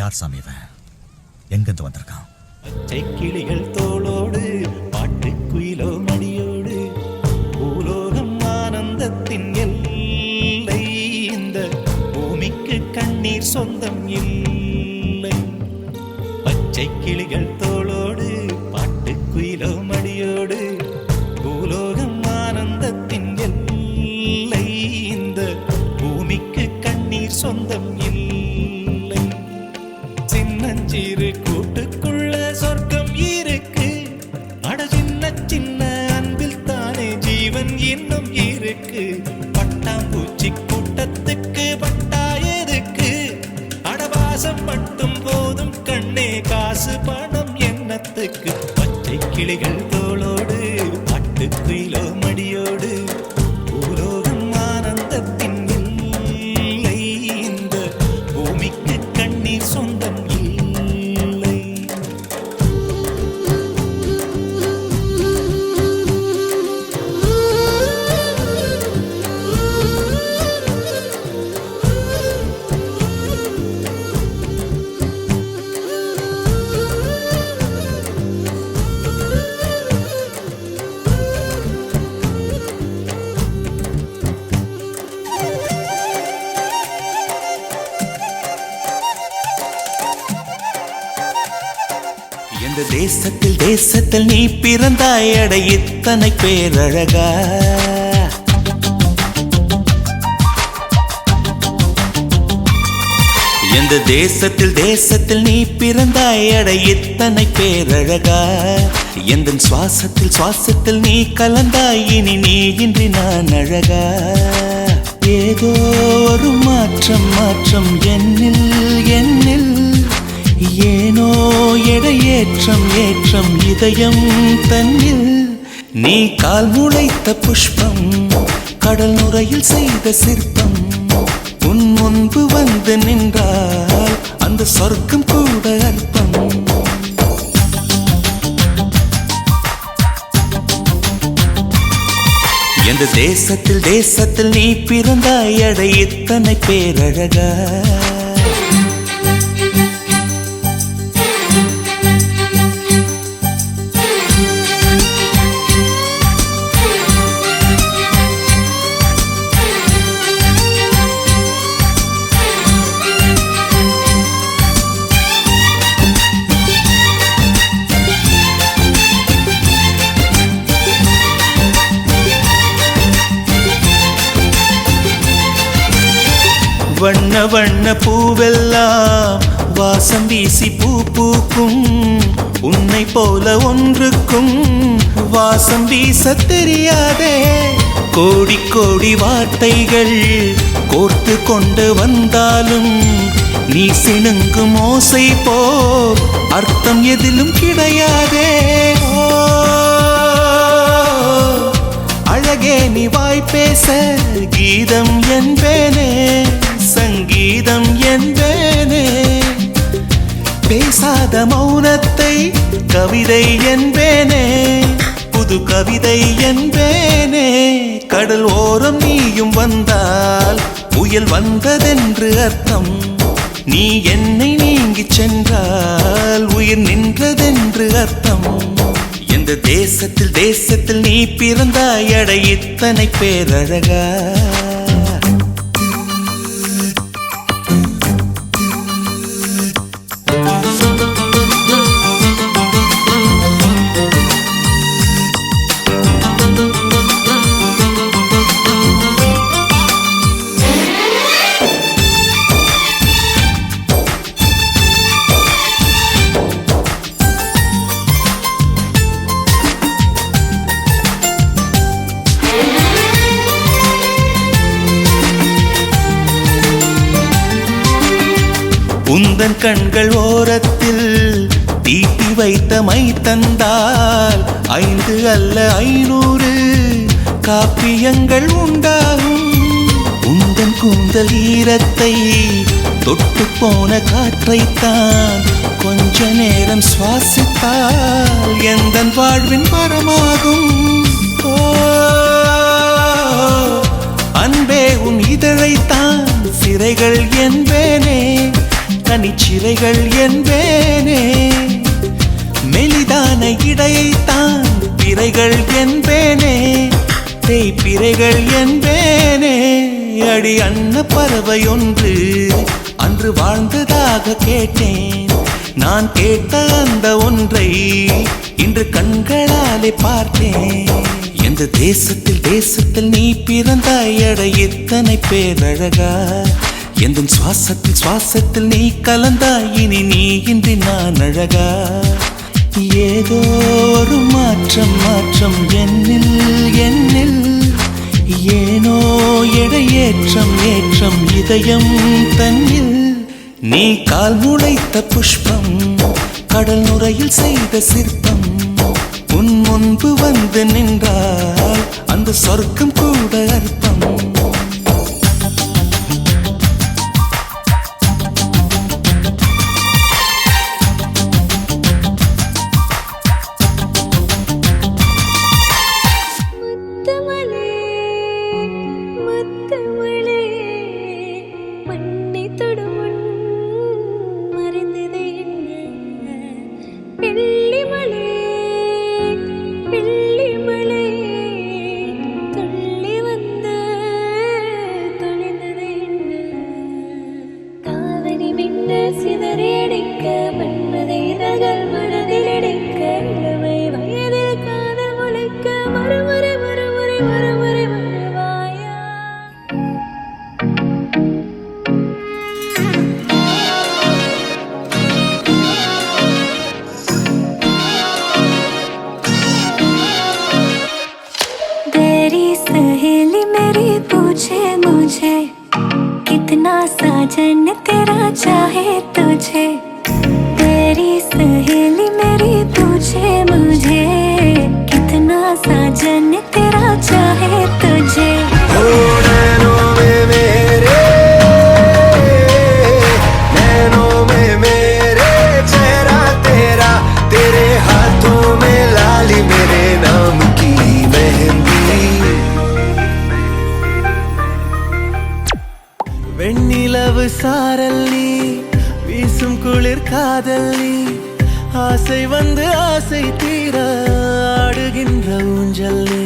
யார் சாமி இவன்? எங்கிருந்து வந்திருக்கான்? பச்சை கிளிகள் தோளோடு பாட்டு குயிலோ மடியோடு பூலோகம் ஆனந்தத்தின் எல்லை. இந்த பூமிக்கு கண்ணீர் சொந்தம் இல்லை. பச்சை கிளிகள் தோளோடு பாட்டு குயிலோ மடியோடு பூலோகம் ஆனந்தத்தின் எல்லை. இந்த பூமிக்கு கண்ணீர் சொந்தம் இல்லை. சின்னஞ்சிறு கூட்டுக்குள்ள சொர்க்கம் இருக்கு. அட சின்ன சின்ன அன்பில் தானே ஜீவன் இன்னும் இருக்கு. பட்டாம்பூச்சி கூட்டத்துக்கு பட்டாயதுக்கு. அடவாசம் மட்டும் போதும் கண்ணே, காசு பணம் எண்ணத்துக்கு. பச்சை கிளிகள் தோளோடு பாட்டு குயிலோ மடியோடு பூலோகம் ஆனந்தத்தின் இல்லை. இந்த பூமிக்கு கண்ணீர் சொந்தம் இல்லை. எந்த தேசத்தில் நீ பிறந்தாய், அட இத்தனை பேரழகா. எந்த தேசத்தில் நீ பிறந்தாய், அட இத்தனை பேரழகா. எந்த சுவாசத்தில் நீ கலந்தாய், இனி நீ இன்றி நான் அழகா. ஏதோ ஒரு மாற்றம் என்னில். ஏனோ ஏற்றம் இதயம் தன்னில். நீ கால் முளைத்த புஷ்பம், கடல் நுரையில் செய்த சிற்பம். உன் முன்பு வந்து நின்றால் அந்த சொர்க்கம் கூட அற்பம். எந்த தேசத்தில் நீ பிறந்தாய், அட இத்தனை பேரழகா. வண்ண பூவெல்லாம் வாசம் வீசி பூக்கும். உன்னை போல ஒன்றுக்கும் வாசம் வீச தெரியாதே. கோடி வார்த்தைகள் கோர்த்து கொண்டு வந்தாலும் நீ சிணுங்கும் ஓசை போல் அர்த்தம் எதிலும் கிடையாதே. அழகே நீ வாய் பேச கீதம் என்பேனே, சங்கீதம் என்பேனே. பேசாத மௌனத்தை கவிதை என்பேனே, புது கவிதை என்பேனே. கடல் ஓரம் நீயும் வந்தால் புயல் வந்ததென்று அர்த்தம். நீ என்னை நீங்கி சென்றால் உயிர் நின்றதென்று அர்த்தம். எந்த தேசத்தில் நீ பிறந்தாய், அட இத்தனை பேரழகா. உந்தன் கண்கள் ஓரத்தில் தீட்டி வைத்த மை தந்தால் 5 அல்ல 500 காப்பியங்கள் உண்டாகும். உந்தன் கூந்தல் ஈரத்தை தொட்டு போன காற்றைத்தான் கொஞ்ச நேரம் சுவாசித்தால் எந்தன் வாழ்வின் மரமாகும். ஓ அன்பே உன் இதழைத்தான் சிறைகள் என்பேனே, கனிச்சிறைகள் என்பேனே. மெலிதான இடையைத்தான் பிறைகள் என்பேனே, தேய்பிறைகள் என்பேனே. அடி அன்ன பறவை ஒன்று அன்று வாழ்ந்ததாக கேட்டேன். நான் கேட்ட அந்த ஒன்றை இன்று கண்களாலே பார்த்தேன். எந்த தேசத்தில் நீ பிறந்தாய் அட இத்தனை பேரழகா. எந்த சுவாசத்தில் நீ கலந்தாய் இனி நீ இன்றி நான் அழகா. ஏதோ ஒரு மாற்றம் என்னில் ஏனோ ஏற்றம் இதயம் தன்னில். நீ கால் முளைத்த புஷ்பம் கடல் நுரையில் செய்த சிற்பம். உன் முன்பு வந்து நின்றால் அந்த சொர்க்கம் கூட அர்த்தம். சிதறடிக்க மன்மதை ரகள் மனதில் அடைக்க இளமை வயதில் காதல் முளைக்க மறுமுறை மறுவாயா. तेरी सहेली मेरी पूछे मुझे कितना साजन तेरा चाहे तुझे. तेरी सहेली मेरी पूछे मुझे कितना साजन तेरा चाहे तुझे. नैनों में मेरे चेहरा तेरा, तेरे हाथों में लाली मेरे नाम की मेहंदी. வெண்ணிலவு சாரல் நீ வீசும் குளிர் காதல் நீ. ஆசை வந்து ஆசை தீர ஆடுகின்ற ஊஞ்சல் நீ.